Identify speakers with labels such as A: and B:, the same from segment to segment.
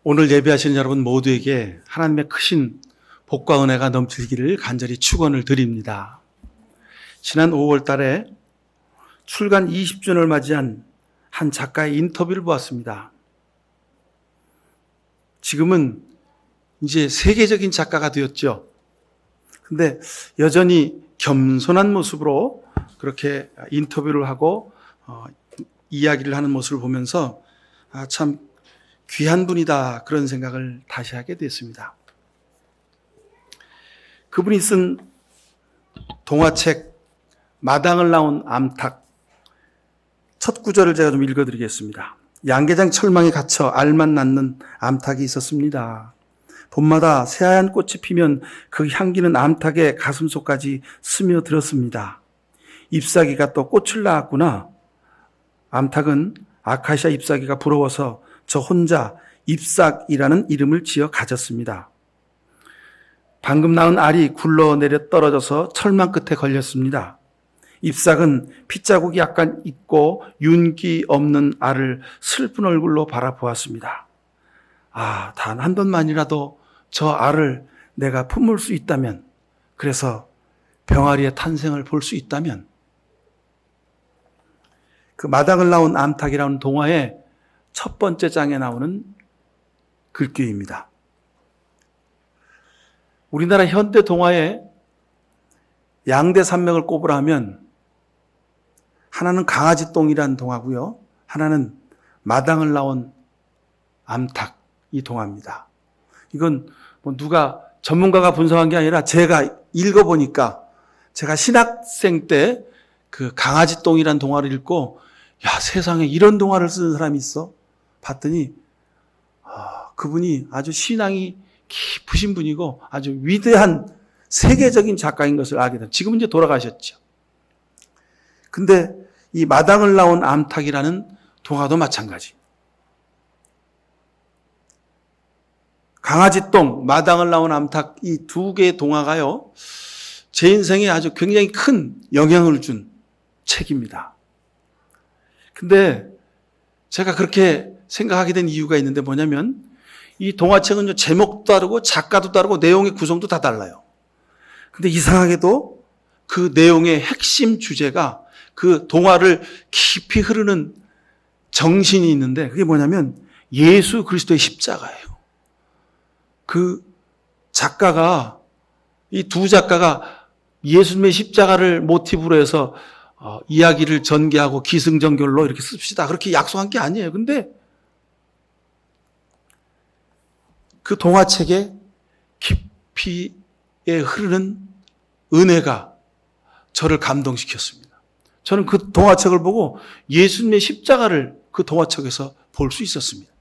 A: 오늘 예배하시는 여러분 모두에게 하나님의 크신 복과 은혜가 넘치기를 간절히 축원을 드립니다. 지난 5월 달에 출간 20주년을 맞이한 한 작가의 인터뷰를 보았습니다. 지금은 이제 세계적인 작가가 되었죠. 근데 여전히 겸손한 모습으로 그렇게 인터뷰를 하고 이야기를 하는 모습을 보면서 참 귀한 분이다, 그런 생각을 다시 하게 됐습니다. 그분이 쓴 동화책 마당을 나온 암탉 첫 구절을 제가 좀 읽어드리겠습니다. 양계장 철망에 갇혀 알만 낳는 암탉이 있었습니다. 봄마다 새하얀 꽃이 피면 그 향기는 암탉의 가슴속까지 스며들었습니다. 잎사귀가 또 꽃을 낳았구나. 암탉은 아카시아 잎사귀가 부러워서 저 혼자 잎삭이라는 이름을 지어 가졌습니다. 방금 낳은 알이 굴러내려 떨어져서 철망 끝에 걸렸습니다. 잎삭은 핏자국이 약간 있고 윤기 없는 알을 슬픈 얼굴로 바라보았습니다. 단 한 번만이라도 저 알을 내가 품을 수 있다면, 그래서 병아리의 탄생을 볼 수 있다면. 그 마당을 나온 암탉이라는 동화의 첫 번째 장에 나오는 글귀입니다. 우리나라 현대 동화에 양대 산맥을 꼽으라 하면 하나는 강아지똥이라는 동화고요, 하나는 마당을 나온 암탉, 이 동화입니다. 이건 누가 전문가가 분석한 게 아니라 제가 읽어보니까, 제가 신학생 때 그 강아지똥이라는 동화를 읽고 세상에 이런 동화를 쓰는 사람이 있어? 봤더니 그분이 아주 신앙이 깊으신 분이고 아주 위대한 세계적인 작가인 것을 알게 됩니다. 지금은 이제 돌아가셨죠. 근데 이 마당을 나온 암탉이라는 동화도 마찬가지. 강아지똥, 마당을 나온 암탉, 이 두 개의 동화가요, 제 인생에 아주 굉장히 큰 영향을 준 책입니다. 근데 제가 그렇게 생각하게 된 이유가 있는데 뭐냐면, 이 동화책은 제목도 다르고 작가도 다르고 내용의 구성도 다 달라요. 근데 이상하게도 그 내용의 핵심 주제가 그 동화를 깊이 흐르는 정신이 있는데, 그게 뭐냐면 예수 그리스도의 십자가예요. 그 작가가, 이 두 작가가 예수님의 십자가를 모티브로 해서 이야기를 전개하고 기승전결로 이렇게 씁시다, 그렇게 약속한 게 아니에요. 근데 그 동화책에 깊이에 흐르는 은혜가 저를 감동시켰습니다. 저는 그 동화책을 보고 예수님의 십자가를 그 동화책에서 볼 수 있었습니다.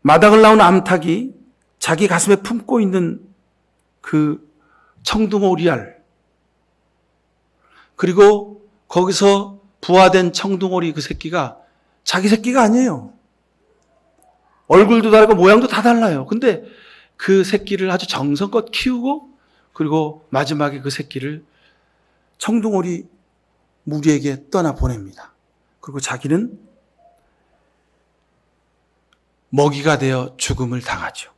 A: 마당을 나온 암탉이 자기 가슴에 품고 있는 그 청둥오리알, 그리고 거기서 부화된 청둥오리 그 새끼가 자기 새끼가 아니에요. 얼굴도 다르고 모양도 다 달라요. 근데 그 새끼를 아주 정성껏 키우고, 그리고 마지막에 그 새끼를 청둥오리 무리에게 떠나보냅니다. 그리고 자기는 먹이가 되어 죽음을 당하죠.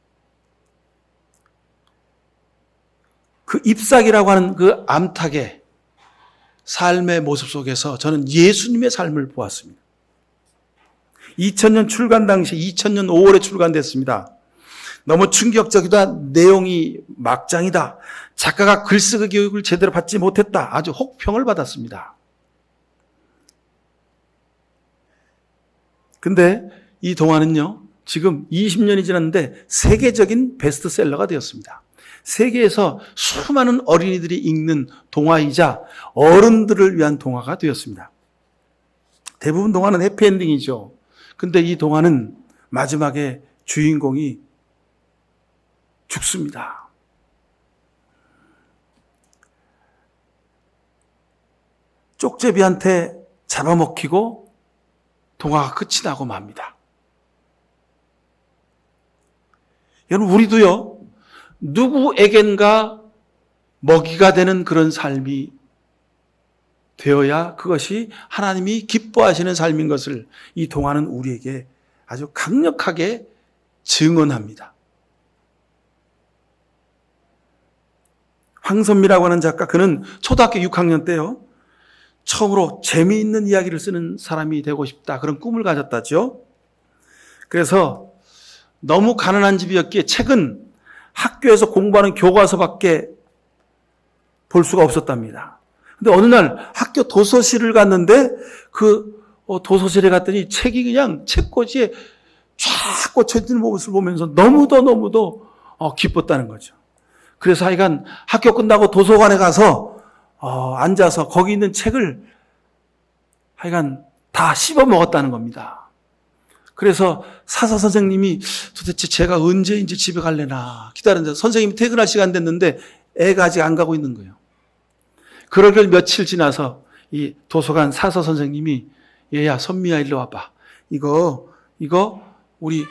A: 그 잎삭이라고 하는 그 암탉의 삶의 모습 속에서 저는 예수님의 삶을 보았습니다. 2000년 출간 당시, 2000년 5월에 출간됐습니다. 너무 충격적이다, 내용이 막장이다, 작가가 글쓰기 교육을 제대로 받지 못했다, 아주 혹평을 받았습니다. 근데 이 동화는요, 지금 20년이 지났는데 세계적인 베스트셀러가 되었습니다. 세계에서 수많은 어린이들이 읽는 동화이자 어른들을 위한 동화가 되었습니다. 대부분 동화는 해피엔딩이죠. 근데 이 동화는 마지막에 주인공이 죽습니다. 쪽제비한테 잡아먹히고 동화가 끝이 나고 맙니다. 여러분, 우리도요, 누구에겐가 먹이가 되는 그런 삶이 되어야 그것이 하나님이 기뻐하시는 삶인 것을 이 동화는 우리에게 아주 강력하게 증언합니다. 황선미라고 하는 작가, 그는 초등학교 6학년 때요, 처음으로 재미있는 이야기를 쓰는 사람이 되고 싶다, 그런 꿈을 가졌다죠. 그래서 너무 가난한 집이었기에 책은 학교에서 공부하는 교과서밖에 볼 수가 없었답니다. 근데 어느 날 학교 도서실을 갔는데 그 도서실에 갔더니 책이 그냥 책꽂이에 쫙 꽂혀있는 모습을 보면서 너무도 기뻤다는 거죠. 그래서 하여간 학교 끝나고 도서관에 가서 앉아서 거기 있는 책을 하여간 다 씹어 먹었다는 겁니다. 그래서 사서 선생님이 도대체 제가 언제 이제 집에 갈래나 기다렸는데 선생님이 퇴근할 시간 됐는데 애가 아직 안 가고 있는 거예요. 그러길 며칠 지나서 이 도서관 사서 선생님이 얘야, 선미야, 일로 와봐. 이거 우리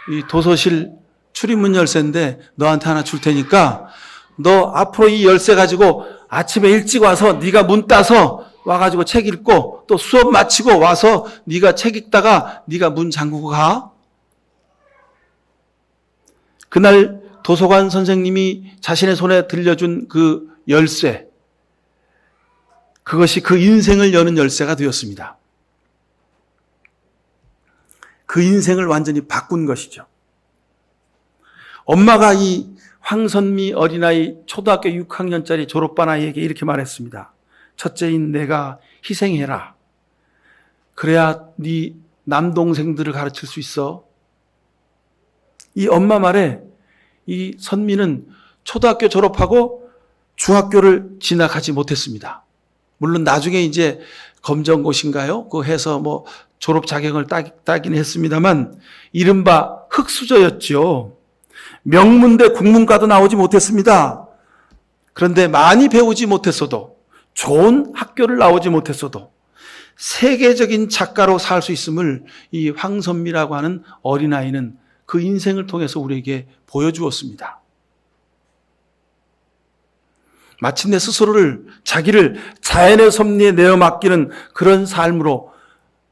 A: 이 도서실 출입문 열쇠인데 너한테 하나 줄 테니까 너 앞으로 이 열쇠 가지고 아침에 일찍 와서 네가 문 따서 와가지고 책 읽고 또 수업 마치고 와서 네가 책 읽다가 네가 문 잠그고 가. 그날 도서관 선생님이 자신의 손에 들려준 그 열쇠, 그것이 그 인생을 여는 열쇠가 되었습니다. 그 인생을 완전히 바꾼 것이죠. 엄마가 이 황선미 어린아이 초등학교 6학년짜리 졸업반 아이에게 이렇게 말했습니다. 첫째인 내가 희생해라. 그래야 네 남동생들을 가르칠 수 있어. 이 엄마 말에 이 선미는 초등학교 졸업하고 중학교를 진학하지 못했습니다. 물론 나중에 이제 검정고시인가요? 그거 해서 뭐 졸업 자격을 따긴 했습니다만 이른바 흙수저였죠. 명문대 국문과도 나오지 못했습니다. 그런데 많이 배우지 못했어도, 좋은 학교를 나오지 못했어도 세계적인 작가로 살 수 있음을 이 황선미라고 하는 어린아이는 그 인생을 통해서 우리에게 보여주었습니다. 마침내 스스로를, 자기를 자연의 섭리에 내어 맡기는 그런 삶으로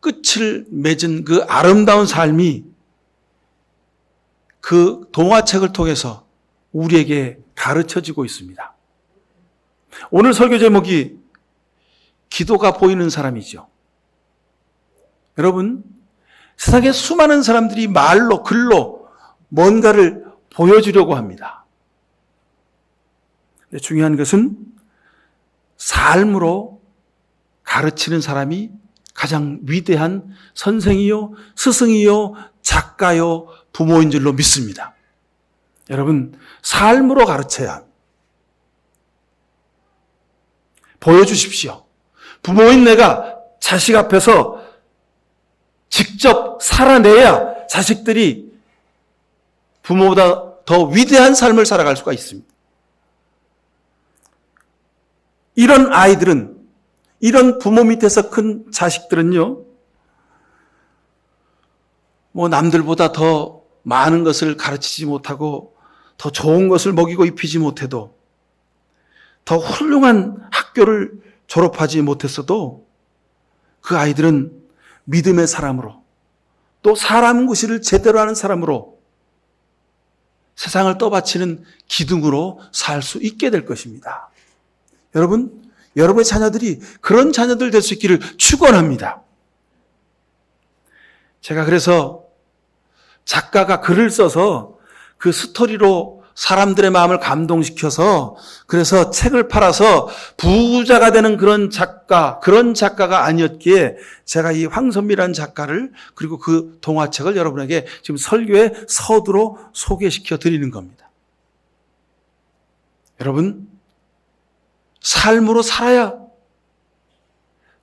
A: 끝을 맺은 그 아름다운 삶이 그 동화책을 통해서 우리에게 가르쳐지고 있습니다. 오늘 설교 제목이 기도가 보이는 사람이죠. 여러분, 세상에 수많은 사람들이 말로, 글로 뭔가를 보여주려고 합니다. 근데 중요한 것은 삶으로 가르치는 사람이 가장 위대한 선생이요, 스승이요, 작가요, 부모인 줄로 믿습니다. 여러분, 삶으로 가르쳐야 합니다. 보여주십시오. 부모인 내가 자식 앞에서 직접 살아내야 자식들이 부모보다 더 위대한 삶을 살아갈 수가 있습니다. 이런 아이들은, 이런 부모 밑에서 큰 자식들은요, 뭐 남들보다 더 많은 것을 가르치지 못하고 더 좋은 것을 먹이고 입히지 못해도, 더 훌륭한 학교를 졸업하지 못했어도 그 아이들은 믿음의 사람으로, 또 사람 구실을 제대로 하는 사람으로 세상을 떠받치는 기둥으로 살 수 있게 될 것입니다. 여러분, 여러분의 자녀들이 그런 자녀들 될 수 있기를 축원합니다. 제가 그래서 작가가 글을 써서 그 스토리로 사람들의 마음을 감동시켜서 그래서 책을 팔아서 부자가 되는 그런 작가가 아니었기에 제가 이 황선미라는 작가를, 그리고 그 동화책을 여러분에게 지금 설교의 서두로 소개시켜 드리는 겁니다. 여러분, 삶으로 살아야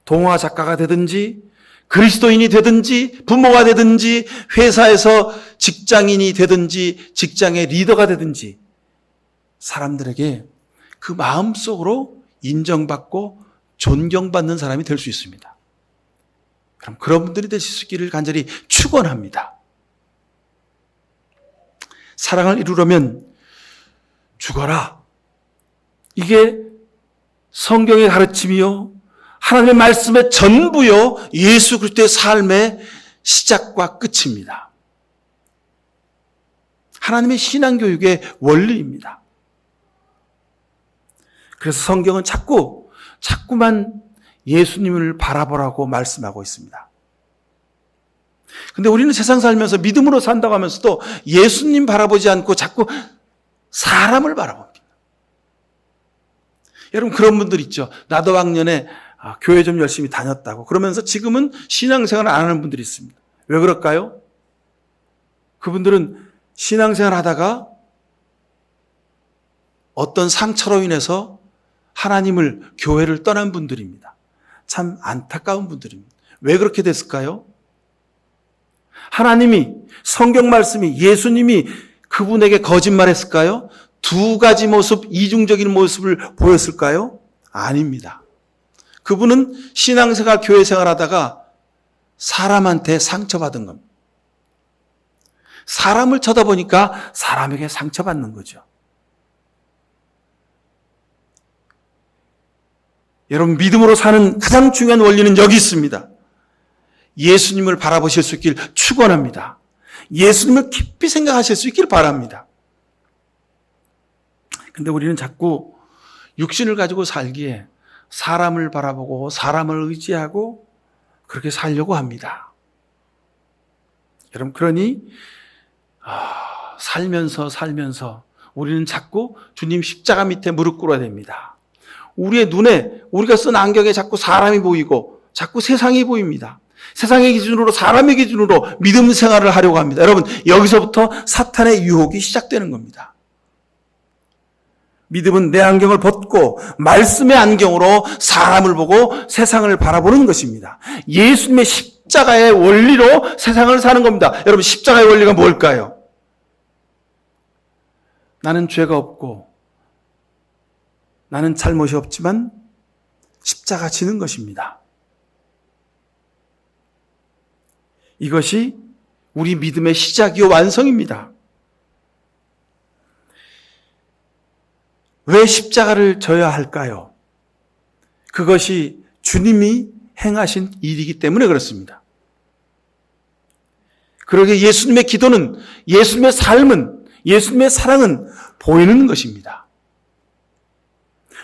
A: 동화 작가가 되든지 그리스도인이 되든지 부모가 되든지 회사에서 직장인이 되든지 직장의 리더가 되든지 사람들에게 그 마음속으로 인정받고 존경받는 사람이 될 수 있습니다. 그럼 그런 분들이 되실 수 있기를 간절히 축원합니다. 사랑을 이루려면 죽어라. 이게 성경의 가르침이요, 하나님의 말씀의 전부요, 예수 그리스도의 삶의 시작과 끝입니다. 하나님의 신앙교육의 원리입니다. 그래서 성경은 자꾸만 예수님을 바라보라고 말씀하고 있습니다. 근데 우리는 세상 살면서 믿음으로 산다고 하면서도 예수님 바라보지 않고 자꾸 사람을 바라봅니다. 여러분, 그런 분들 있죠. 나도 왕년에 교회 좀 열심히 다녔다고 그러면서 지금은 신앙생활을 안 하는 분들이 있습니다. 왜 그럴까요? 그분들은 신앙생활 하다가 어떤 상처로 인해서 하나님을, 교회를 떠난 분들입니다. 참 안타까운 분들입니다. 왜 그렇게 됐을까요? 하나님이, 성경 말씀이, 예수님이 그분에게 거짓말했을까요? 두 가지 모습, 이중적인 모습을 보였을까요? 아닙니다. 그분은 신앙생활, 교회생활 하다가 사람한테 상처받은 겁니다. 사람을 쳐다보니까 사람에게 상처받는 거죠. 여러분, 믿음으로 사는 가장 중요한 원리는 여기 있습니다. 예수님을 바라보실 수 있길 축원합니다. 예수님을 깊이 생각하실 수 있길 바랍니다. 근데 우리는 자꾸 육신을 가지고 살기에 사람을 바라보고 사람을 의지하고 그렇게 살려고 합니다. 여러분, 그러니 살면서 우리는 자꾸 주님 십자가 밑에 무릎 꿇어야 됩니다. 우리의 눈에, 우리가 쓴 안경에 자꾸 사람이 보이고 자꾸 세상이 보입니다. 세상의 기준으로, 사람의 기준으로 믿음 생활을 하려고 합니다. 여러분, 여기서부터 사탄의 유혹이 시작되는 겁니다. 믿음은 내 안경을 벗고 말씀의 안경으로 사람을 보고 세상을 바라보는 것입니다. 예수님의 십자가의 원리로 세상을 사는 겁니다. 여러분, 십자가의 원리가 뭘까요? 나는 죄가 없고 나는 잘못이 없지만 십자가 지는 것입니다. 이것이 우리 믿음의 시작이요 완성입니다. 왜 십자가를 져야 할까요? 그것이 주님이 행하신 일이기 때문에 그렇습니다. 그러기에 예수님의 기도는, 예수님의 삶은, 예수님의 사랑은 보이는 것입니다.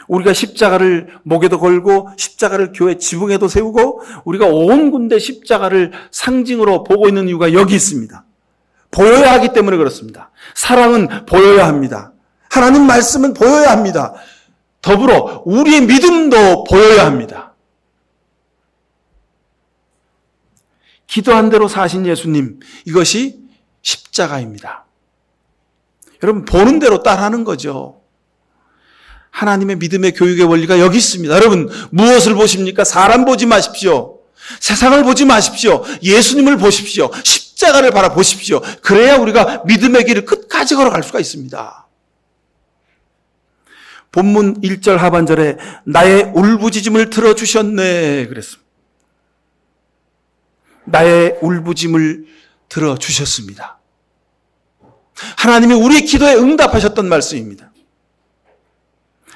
A: 우리가 십자가를 목에도 걸고 십자가를 교회 지붕에도 세우고 우리가 온 군데 십자가를 상징으로 보고 있는 이유가 여기 있습니다. 보여야 하기 때문에 그렇습니다. 사랑은 보여야 합니다. 하나님 말씀은 보여야 합니다. 더불어 우리의 믿음도 보여야 합니다. 기도한 대로 사신 예수님, 이것이 십자가입니다. 여러분, 보는 대로 따라하는 거죠. 하나님의 믿음의 교육의 원리가 여기 있습니다. 여러분, 무엇을 보십니까? 사람 보지 마십시오. 세상을 보지 마십시오. 예수님을 보십시오. 십자가를 바라보십시오. 그래야 우리가 믿음의 길을 끝까지 걸어갈 수가 있습니다. 본문 1절 하반절에 나의 울부짖음을 들어주셨네 그랬습니다. 나의 울부짖음을 들어주셨습니다. 하나님이 우리의 기도에 응답하셨던 말씀입니다.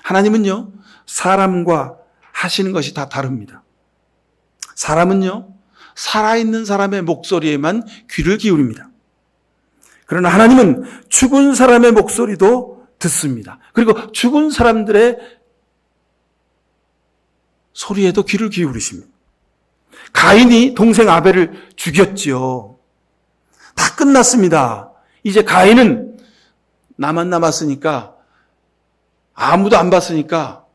A: 하나님은요, 사람과 하시는 것이 다 다릅니다. 사람은요, 살아있는 사람의 목소리에만 귀를 기울입니다. 그러나 하나님은 죽은 사람의 목소리도 듣습니다. 그리고 죽은 사람들의 소리에도 귀를 기울이십니다. 가인이 동생 아벨을 죽였지요. 다 끝났습니다. 이제 가인은 나만 남았으니까, 아무도 안 봤으니까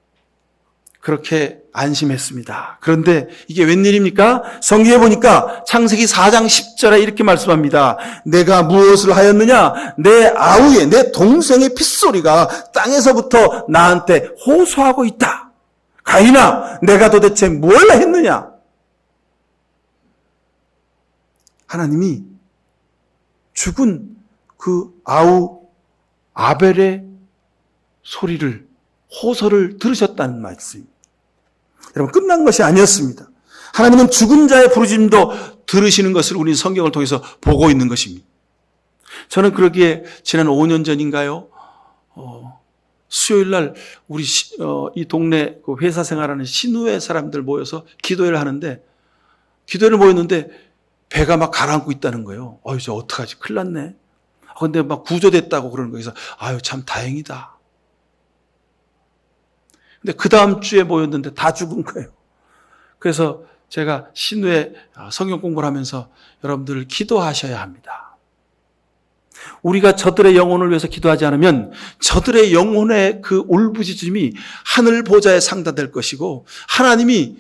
A: 그렇게 안심했습니다. 그런데 이게 웬일입니까? 성경에 보니까 창세기 4장 10절에 이렇게 말씀합니다. 내가 무엇을 하였느냐? 내 아우의, 내 동생의 핏소리가 땅에서부터 나한테 호소하고 있다. 가인아, 내가 도대체 뭘 했느냐? 하나님이 죽은 그 아우 아벨의 소리를, 호소를 들으셨다는 말씀입니다. 여러분, 끝난 것이 아니었습니다. 하나님은 죽은 자의 부르짖음도 들으시는 것을 우리 성경을 통해서 보고 있는 것입니다. 저는 그러기에 지난 5년 전인가요? 수요일 날 우리 이 동네 그 회사 생활하는 신우회 사람들 모여서 기도회를 하는데, 기도회를 모였는데 배가 막 가라앉고 있다는 거예요. 이제 어떡하지? 큰일 났네. 근데 막 구조됐다고 그러는 거예요. 그래서 아유, 참 다행이다. 근데 그 다음 주에 모였는데 다 죽은 거예요. 그래서 제가 신우회 성경 공부를 하면서 여러분들 기도하셔야 합니다. 우리가 저들의 영혼을 위해서 기도하지 않으면 저들의 영혼의 그 울부짖음이 하늘 보좌에 상달될 것이고, 하나님이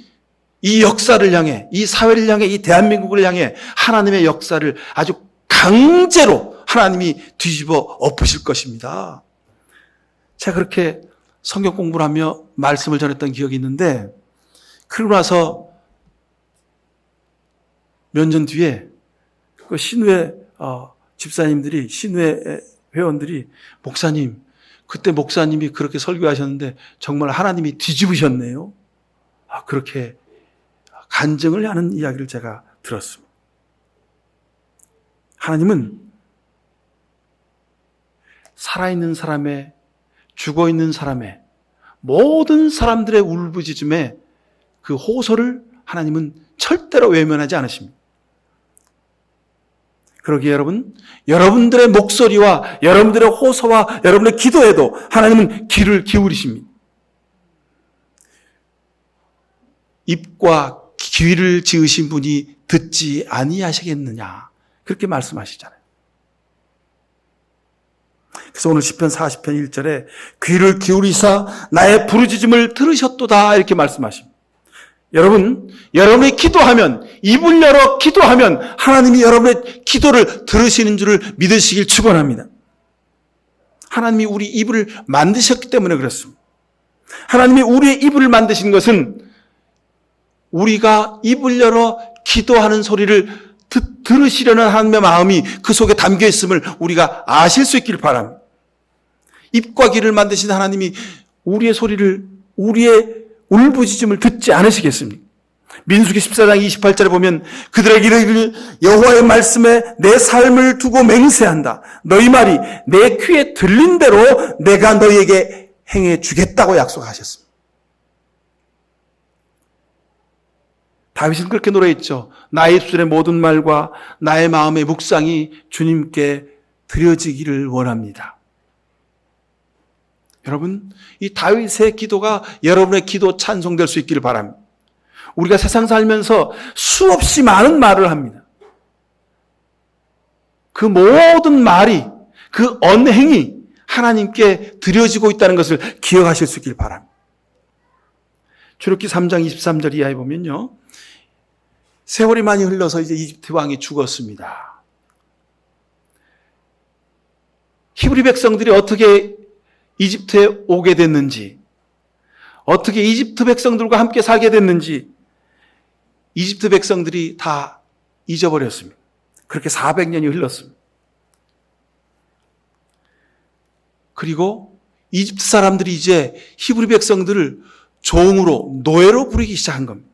A: 이 역사를 향해, 이 사회를 향해, 이 대한민국을 향해 하나님의 역사를 아주 강제로 하나님이 뒤집어 엎으실 것입니다. 제가 그렇게 성경 공부를 하며 말씀을 전했던 기억이 있는데, 그러고 나서 몇 년 뒤에 그 신우회 집사님들이, 신우회 회원들이, 목사님, 그때 목사님이 그렇게 설교하셨는데 정말 하나님이 뒤집으셨네요. 그렇게 간증을 하는 이야기를 제가 들었습니다. 하나님은 살아있는 사람의, 죽어있는 사람의, 모든 사람들의 울부짖음에 그 호소를 하나님은 절대로 외면하지 않으십니다. 그러기에 여러분, 여러분들의 목소리와 여러분들의 호소와 여러분의 기도에도 하나님은 귀를 기울이십니다. 입과 귀를 지으신 분이 듣지 아니하시겠느냐, 그렇게 말씀하시잖아요. 그래서 오늘 시편 40편 1절에 귀를 기울이사 나의 부르짖음을 들으셨도다, 이렇게 말씀하십니다. 여러분, 여러분이 기도하면, 입을 열어 기도하면 하나님이 여러분의 기도를 들으시는 줄을 믿으시길 축원합니다. 하나님이 우리 입을 만드셨기 때문에 그렇습니다. 하나님이 우리의 입을 만드신 것은 우리가 입을 열어 기도하는 소리를 들으시려는 하나님의 마음이 그 속에 담겨 있음을 우리가 아실 수 있기를 바랍니다. 입과 귀를 만드신 하나님이 우리의 소리를, 우리의 울부짖음을 듣지 않으시겠습니까? 민수기 14장 28절에 보면 그들에게 이르기를 여호와의 말씀에 내 삶을 두고 맹세한다. 너희 말이 내 귀에 들린 대로 내가 너희에게 행해 주겠다고 약속하셨습니다. 다윗은 그렇게 노래했죠. 나의 입술의 모든 말과 나의 마음의 묵상이 주님께 드려지기를 원합니다. 여러분, 이 다윗의 기도가 여러분의 기도 찬송될 수 있기를 바랍니다. 우리가 세상 살면서 수없이 많은 말을 합니다. 그 모든 말이, 그 언행이 하나님께 드려지고 있다는 것을 기억하실 수 있기를 바랍니다. 출애굽기 3장 23절 이하에 보면요, 세월이 많이 흘러서 이제 이집트 왕이 죽었습니다. 히브리 백성들이 어떻게 이집트에 오게 됐는지, 어떻게 이집트 백성들과 함께 살게 됐는지 이집트 백성들이 다 잊어버렸습니다. 그렇게 400년이 흘렀습니다. 그리고 이집트 사람들이 이제 히브리 백성들을 종으로, 노예로 부르기 시작한 겁니다.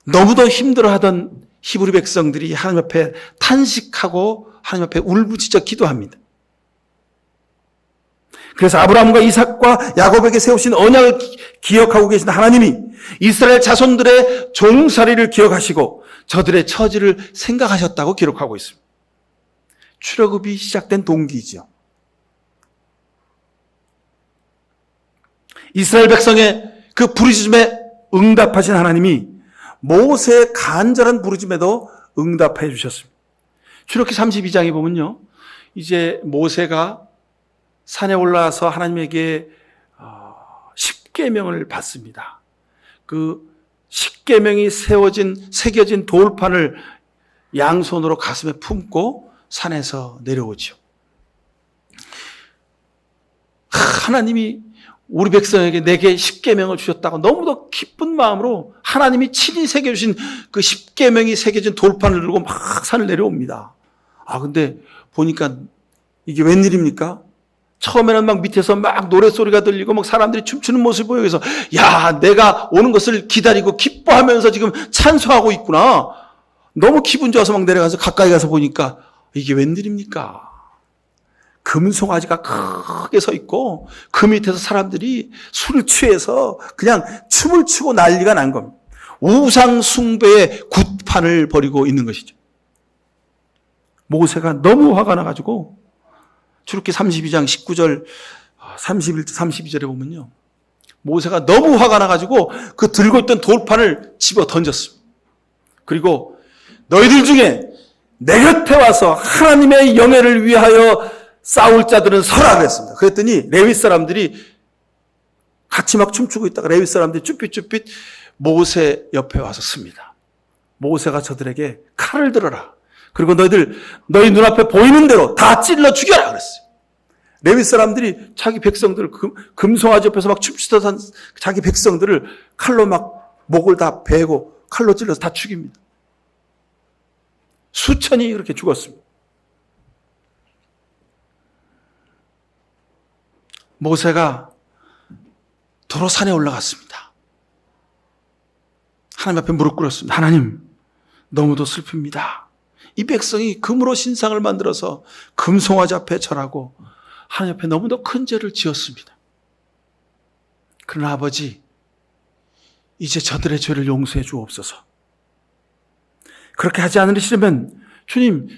A: 너무도 힘들어하던 히브리 백성들이 하나님 앞에 탄식하고 하나님 앞에 울부짖어 기도합니다. 그래서 아브라함과 이삭과 야곱에게 세우신 언약을 기억하고 계신 하나님이 이스라엘 자손들의 종살이를 기억하시고 저들의 처지를 생각하셨다고 기록하고 있습니다. 출애굽이 시작된 동기이죠. 이스라엘 백성의 그 부르짖음에 응답하신 하나님이 모세의 간절한 부르짖음에도 응답해 주셨습니다. 출애굽기 32장에 보면요, 이제 모세가 산에 올라와서 하나님에게 십계명을 받습니다. 그 십계명이 새겨진 돌판을 양손으로 가슴에 품고 산에서 내려오죠. 하나님이 우리 백성에게 내게 십계명을 주셨다고 너무도 기쁜 마음으로 하나님이 친히 새겨주신 그 십계명이 새겨진 돌판을 들고 막 산을 내려옵니다. 근데 보니까 이게 웬일입니까? 처음에는 막 밑에서 막 노랫소리가 들리고 막 사람들이 춤추는 모습을 보여서, 야, 내가 오는 것을 기다리고 기뻐하면서 지금 찬송하고 있구나. 너무 기분 좋아서 막 내려가서 가까이 가서 보니까 이게 웬일입니까? 금송아지가 크게 서 있고 그 밑에서 사람들이 술을 취해서 그냥 춤을 추고 난리가 난 겁니다. 우상 숭배의 굿판을 벌이고 있는 것이죠. 모세가 너무 화가 나가지고 출애굽기 32장 19절 31절 32절에 보면요, 모세가 너무 화가 나가지고 그 들고 있던 돌판을 집어 던졌습니다. 그리고 너희들 중에 내 곁에 와서 하나님의 영예를 위하여 싸울 자들은 서라 그랬습니다. 그랬더니 레위 사람들이 같이 막 춤추고 있다가 레위 사람들이 쭈삣쭈삣 모세 옆에 와서 씁니다. 모세가 저들에게 칼을 들어라. 그리고 너희 눈앞에 보이는 대로 다 찔러 죽여라 그랬어요. 레위 사람들이 자기 백성들을 금송아지 옆에서 막 춤추던 자기 백성들을 칼로 막 목을 다 베고 칼로 찔러서 다 죽입니다. 수천이 그렇게 죽었습니다. 모세가 도로산에 올라갔습니다. 하나님 앞에 무릎 꿇었습니다. 하나님, 너무도 슬픕니다. 이 백성이 금으로 신상을 만들어서 금송아지 앞에 절하고 하나님 앞에 너무도 큰 죄를 지었습니다. 그러나 아버지, 이제 저들의 죄를 용서해 주옵소서. 그렇게 하지 않으시려면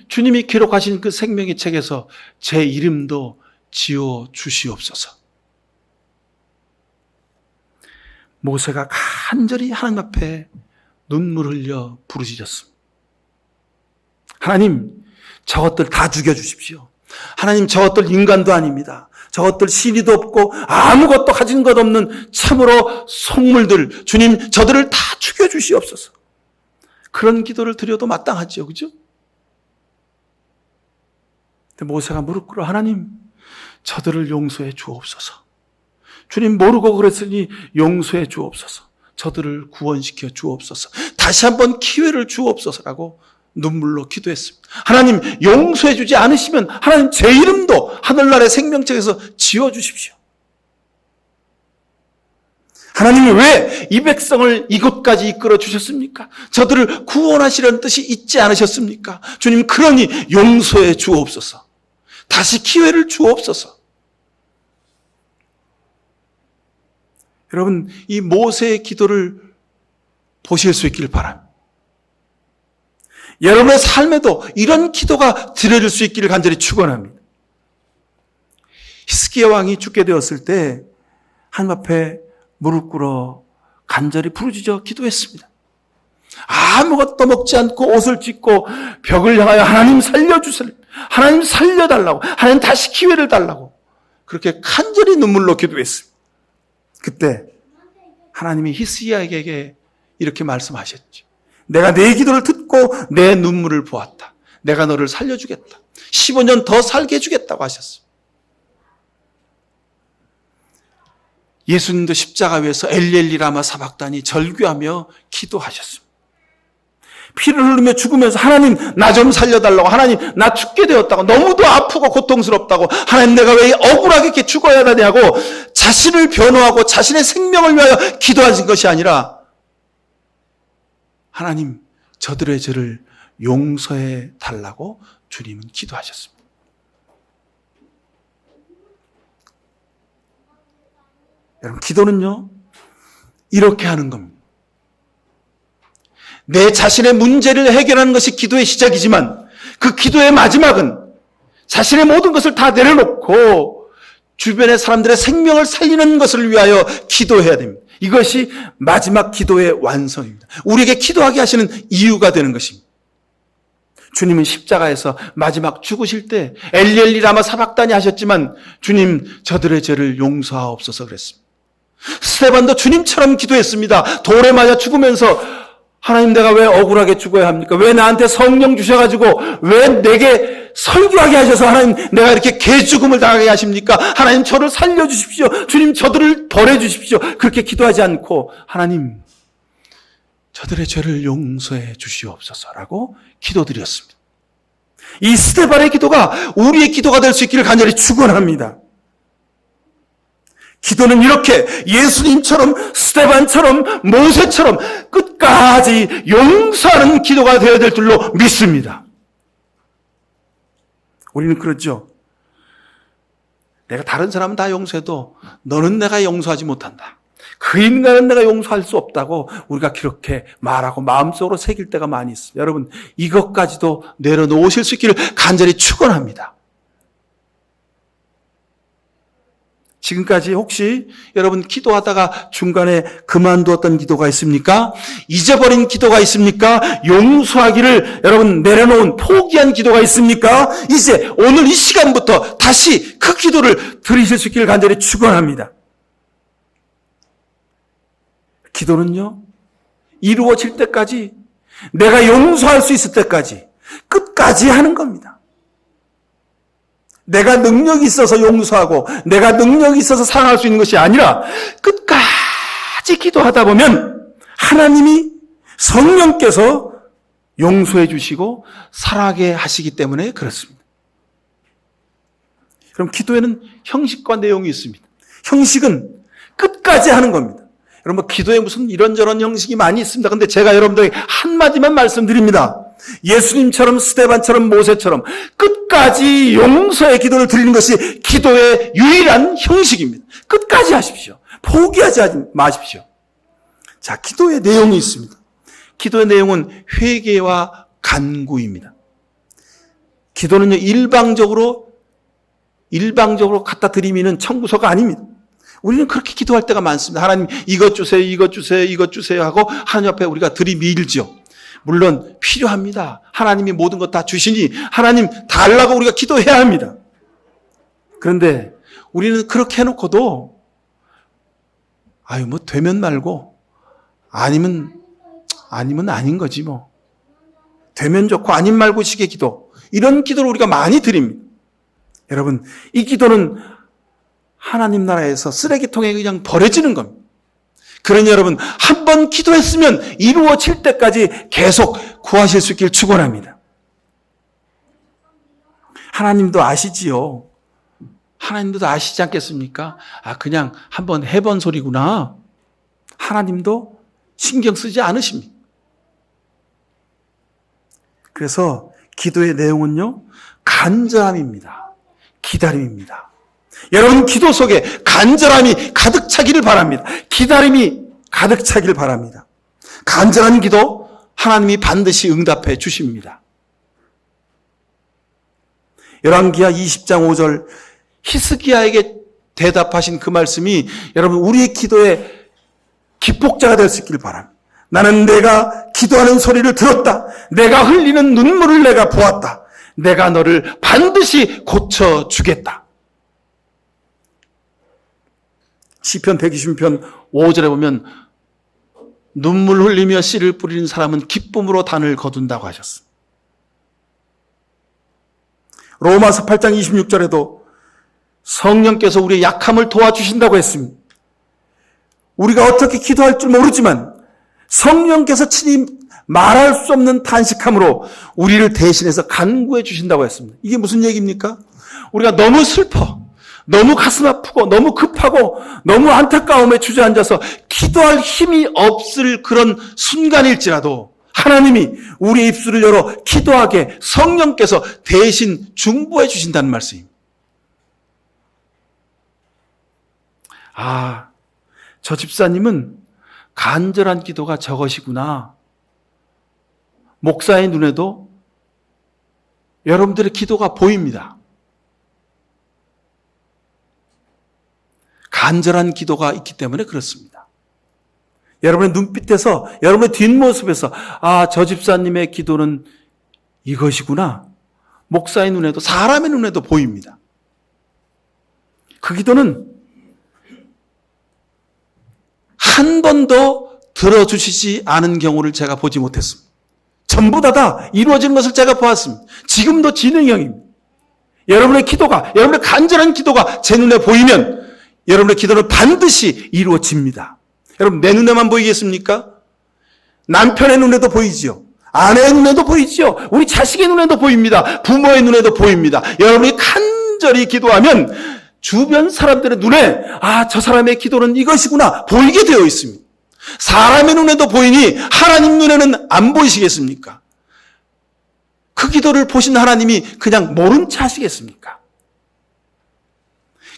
A: 주님이 기록하신 그 생명의 책에서 제 이름도 지어 주시옵소서. 모세가 간절히 하나님 앞에 눈물 흘려 부르짖었습니다. 하나님, 저것들 다 죽여주십시오. 하나님, 저것들 인간도 아닙니다. 저것들 신의도 없고 아무것도 가진 것 없는 참으로 속물들, 주님, 저들을 다 죽여주시옵소서. 그런 기도를 드려도 마땅하죠, 그죠? 근데 모세가 무릎 꿇어 하나님, 저들을 용서해 주옵소서. 주님, 모르고 그랬으니 용서해 주옵소서. 저들을 구원시켜 주옵소서. 다시 한번 기회를 주옵소서라고 눈물로 기도했습니다. 하나님, 용서해 주지 않으시면 하나님 제 이름도 하늘나라의 생명책에서 지워주십시오. 하나님이 왜 이 백성을 이곳까지 이끌어 주셨습니까? 저들을 구원하시려는 뜻이 있지 않으셨습니까? 주님, 그러니 용서해 주옵소서. 다시 기회를 주옵소서. 여러분, 이 모세의 기도를 보실 수 있길 바랍니다. 여러분의 삶에도 이런 기도가 드려질 수 있기를 간절히 축원합니다. 히스기야 왕이 죽게 되었을 때 하나님 앞에 무릎 꿇어 간절히 부르짖어 기도했습니다. 아무것도 먹지 않고 옷을 찢고 벽을 향하여 하나님 살려주세요. 하나님 살려달라고. 하나님 다시 기회를 달라고. 그렇게 간절히 눈물로 기도했습니다. 그때 하나님이 히스기야에게 이렇게 말씀하셨죠. 내가 내 기도를 듣고 내 눈물을 보았다. 내가 너를 살려주겠다. 15년 더 살게 해주겠다고 하셨어요. 예수님도 십자가 위에서 엘리엘리 라마 사박다니 절규하며 기도하셨습니다. 피를 흘리며 죽으면서 하나님, 나 좀 살려달라고. 하나님, 나 죽게 되었다고. 너무도 아프고 고통스럽다고. 하나님, 내가 왜 억울하게 이렇게 죽어야 하냐고 자신을 변호하고 자신의 생명을 위하여 기도하신 것이 아니라 하나님, 저들의 죄를 용서해 달라고 주님은 기도하셨습니다. 여러분, 기도는요, 이렇게 하는 겁니다. 내 자신의 문제를 해결하는 것이 기도의 시작이지만 그 기도의 마지막은 자신의 모든 것을 다 내려놓고 주변의 사람들의 생명을 살리는 것을 위하여 기도해야 됩니다. 이것이 마지막 기도의 완성입니다. 우리에게 기도하게 하시는 이유가 되는 것입니다. 주님은 십자가에서 마지막 죽으실 때 엘리엘리 라마 사박다니 하셨지만 주님, 저들의 죄를 용서하옵소서 그랬습니다. 스데반도 주님처럼 기도했습니다. 돌에 맞아 죽으면서 하나님, 내가 왜 억울하게 죽어야 합니까? 왜 나한테 성령 주셔가지고 왜 내게 설교하게 하셔서 하나님, 내가 이렇게 개죽음을 당하게 하십니까? 하나님, 저를 살려주십시오. 주님, 저들을 벌해주십시오. 그렇게 기도하지 않고 하나님, 저들의 죄를 용서해 주시옵소서라고 기도드렸습니다. 이 스데반의 기도가 우리의 기도가 될 수 있기를 간절히 축원합니다. 기도는 이렇게 예수님처럼, 스데반처럼, 모세처럼 끝까지 용서하는 기도가 되어야 될 줄로 믿습니다. 우리는 그렇죠. 내가 다른 사람은 다 용서해도 너는 내가 용서하지 못한다. 그 인간은 내가 용서할 수 없다고 우리가 그렇게 말하고 마음속으로 새길 때가 많이 있습니다. 여러분, 이것까지도 내려놓으실 수 있기를 간절히 축원합니다. 지금까지 혹시 여러분 기도하다가 중간에 그만두었던 기도가 있습니까? 잊어버린 기도가 있습니까? 용서하기를 여러분 내려놓은 포기한 기도가 있습니까? 이제 오늘 이 시간부터 다시 그 기도를 드리실 수 있기를 간절히 축원합니다. 기도는요, 이루어질 때까지, 내가 용서할 수 있을 때까지 끝까지 하는 겁니다. 내가 능력이 있어서 용서하고 내가 능력이 있어서 사랑할 수 있는 것이 아니라 끝까지 기도하다 보면 하나님이 성령께서 용서해 주시고 사랑하게 하시기 때문에 그렇습니다. 그럼 기도에는 형식과 내용이 있습니다. 형식은 끝까지 하는 겁니다. 여러분, 기도에 무슨 이런저런 형식이 많이 있습니다. 근데 제가 여러분들에게 한마디만 말씀드립니다. 예수님처럼 스데반처럼 모세처럼 끝까지 용서의 기도를 드리는 것이 기도의 유일한 형식입니다. 끝까지 하십시오. 포기하지 마십시오. 자, 기도의 내용이 있습니다. 기도의 내용은 회개와 간구입니다. 기도는요, 일방적으로 갖다 드리면 청구서가 아닙니다. 우리는 그렇게 기도할 때가 많습니다. 하나님 이것 주세요, 이것 주세요, 이것 주세요 하고 하나님 앞에 우리가 들이밀죠. 물론 필요합니다. 하나님이 모든 것 다 주시니 하나님 달라고 우리가 기도해야 합니다. 그런데 우리는 그렇게 해놓고도 뭐 되면 말고 아니면 아닌 거지 뭐. 되면 좋고 아님 말고 식의 기도, 이런 기도를 우리가 많이 드립니다. 여러분, 이 기도는 하나님 나라에서 쓰레기통에 그냥 버려지는 겁니다. 그러니 여러분, 한 번 기도했으면 이루어질 때까지 계속 구하실 수 있길 축원합니다. 하나님도 아시지요. 하나님도 아시지 않겠습니까? 그냥 한번 해본 소리구나. 하나님도 신경 쓰지 않으십니다. 그래서 기도의 내용은요, 간절함입니다. 기다림입니다. 여러분, 기도 속에 간절함이 가득 차기를 바랍니다. 기다림이 가득 차기를 바랍니다. 간절한 기도 하나님이 반드시 응답해 주십니다. 열왕기하 20장 5절 히스기야에게 대답하신 그 말씀이 여러분, 우리의 기도의 기폭제가 될 수 있기를 바랍니다. 나는 내가 기도하는 소리를 들었다. 내가 흘리는 눈물을 내가 보았다. 내가 너를 반드시 고쳐주겠다. 시편 120편 5절에 보면 눈물 흘리며 씨를 뿌리는 사람은 기쁨으로 단을 거둔다고 하셨습니다. 로마서 8장 26절에도 성령께서 우리의 약함을 도와주신다고 했습니다. 우리가 어떻게 기도할 줄 모르지만 성령께서 친히 말할 수 없는 탄식함으로 우리를 대신해서 간구해 주신다고 했습니다. 이게 무슨 얘기입니까? 우리가 너무 슬퍼, 너무 가슴 아프고 너무 급하고 너무 안타까움에 주저앉아서 기도할 힘이 없을 그런 순간일지라도 하나님이 우리의 입술을 열어 기도하게 성령께서 대신 중보해 주신다는 말씀입니다. 저 집사님은 간절한 기도가 저것이구나. 목사의 눈에도 여러분들의 기도가 보입니다. 간절한 기도가 있기 때문에 그렇습니다. 여러분의 눈빛에서, 여러분의 뒷모습에서 저 집사님의 기도는 이것이구나. 목사의 눈에도, 사람의 눈에도 보입니다. 그 기도는 한 번도 들어주시지 않은 경우를 제가 보지 못했습니다. 전부 다 이루어지는 것을 제가 보았습니다. 지금도 진행형입니다. 여러분의 기도가, 여러분의 간절한 기도가 제 눈에 보이면 여러분의 기도는 반드시 이루어집니다. 여러분, 내 눈에만 보이겠습니까? 남편의 눈에도 보이지요. 아내의 눈에도 보이지요. 우리 자식의 눈에도 보입니다. 부모의 눈에도 보입니다. 여러분이 간절히 기도하면 주변 사람들의 눈에 저 사람의 기도는 이것이구나 보이게 되어 있습니다. 사람의 눈에도 보이니 하나님 눈에는 안 보이시겠습니까? 그 기도를 보신 하나님이 그냥 모른 체 하시겠습니까?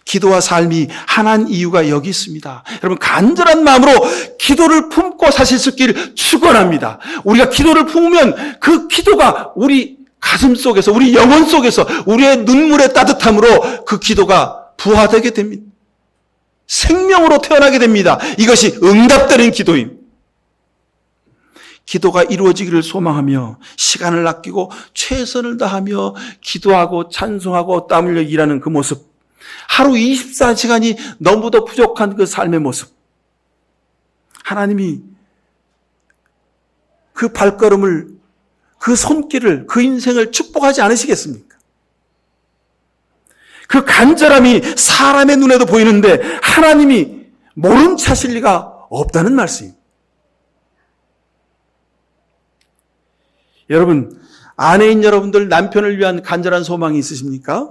A: 기도와 삶이 하나인 이유가 여기 있습니다. 여러분, 간절한 마음으로 기도를 품고 사실 수 있기를 축원합니다. 우리가 기도를 품으면 그 기도가 우리 가슴 속에서, 우리 영혼 속에서, 우리의 눈물의 따뜻함으로 그 기도가 부화되게 됩니다. 생명으로 태어나게 됩니다. 이것이 응답되는 기도입니다. 기도가 이루어지기를 소망하며 시간을 아끼고 최선을 다하며 기도하고 찬송하고 땀 흘려 일하는 그 모습, 하루 24시간이 너무도 부족한 그 삶의 모습, 하나님이 그 발걸음을, 그 손길을, 그 인생을 축복하지 않으시겠습니까? 그 간절함이 사람의 눈에도 보이는데 하나님이 모른 체 하실 리가 없다는 말씀입니다. 여러분, 아내인 여러분들 남편을 위한 간절한 소망이 있으십니까?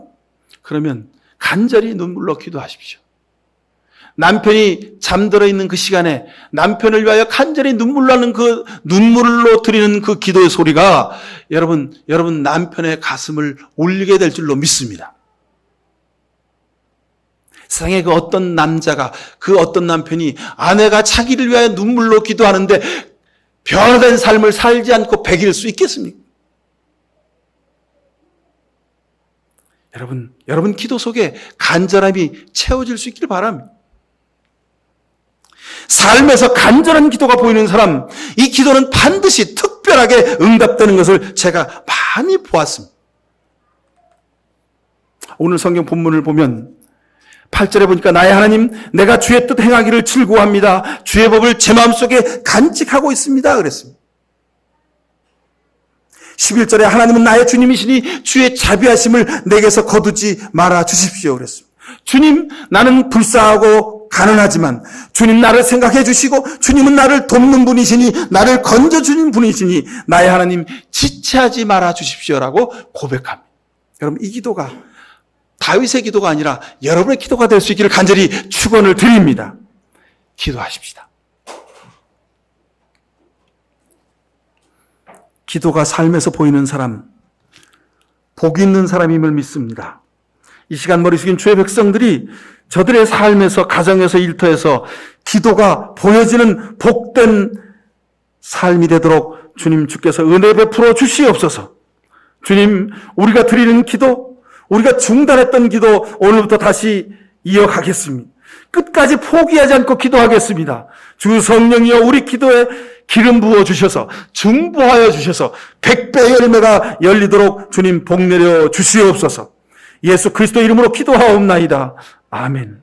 A: 그러면 간절히 눈물로 기도하십시오. 남편이 잠들어 있는 그 시간에 남편을 위하여 간절히 눈물 나는 그 눈물로 드리는 그 기도의 소리가 여러분 남편의 가슴을 울리게 될 줄로 믿습니다. 세상에 그 어떤 남자가, 그 어떤 남편이 아내가 자기를 위하여 눈물로 기도하는데 변화된 삶을 살지 않고 배길 수 있겠습니까? 여러분 기도 속에 간절함이 채워질 수 있길 바랍니다. 삶에서 간절한 기도가 보이는 사람, 이 기도는 반드시 특별하게 응답되는 것을 제가 많이 보았습니다. 오늘 성경 본문을 보면 8절에 보니까 나의 하나님, 내가 주의 뜻 행하기를 즐거워합니다. 주의 법을 제 마음속에 간직하고 있습니다. 그랬습니다. 11절에 하나님은 나의 주님이시니 주의 자비하심을 내게서 거두지 말아 주십시오. 그랬습니다. 주님, 나는 불쌍하고 가난하지만 주님 나를 생각해 주시고 주님은 나를 돕는 분이시니 나를 건져주는 분이시니 나의 하나님 지체하지 말아 주십시오라고 고백합니다. 여러분, 이 기도가 다윗의 기도가 아니라 여러분의 기도가 될 수 있기를 간절히 축원을 드립니다. 기도하십시다. 기도가 삶에서 보이는 사람, 복 있는 사람임을 믿습니다. 이 시간 머리 숙인 주의 백성들이 저들의 삶에서, 가정에서, 일터에서 기도가 보여지는 복된 삶이 되도록 주님 주께서 은혜 베풀어 주시옵소서. 주님, 우리가 드리는 기도, 우리가 중단했던 기도 오늘부터 다시 이어가겠습니다. 끝까지 포기하지 않고 기도하겠습니다. 주 성령이여 우리 기도에 기름 부어 주셔서 중보하여 주셔서 100배의 열매가 열리도록 주님 복 내려 주시옵소서. 예수 그리스도 이름으로 기도하옵나이다. 아멘.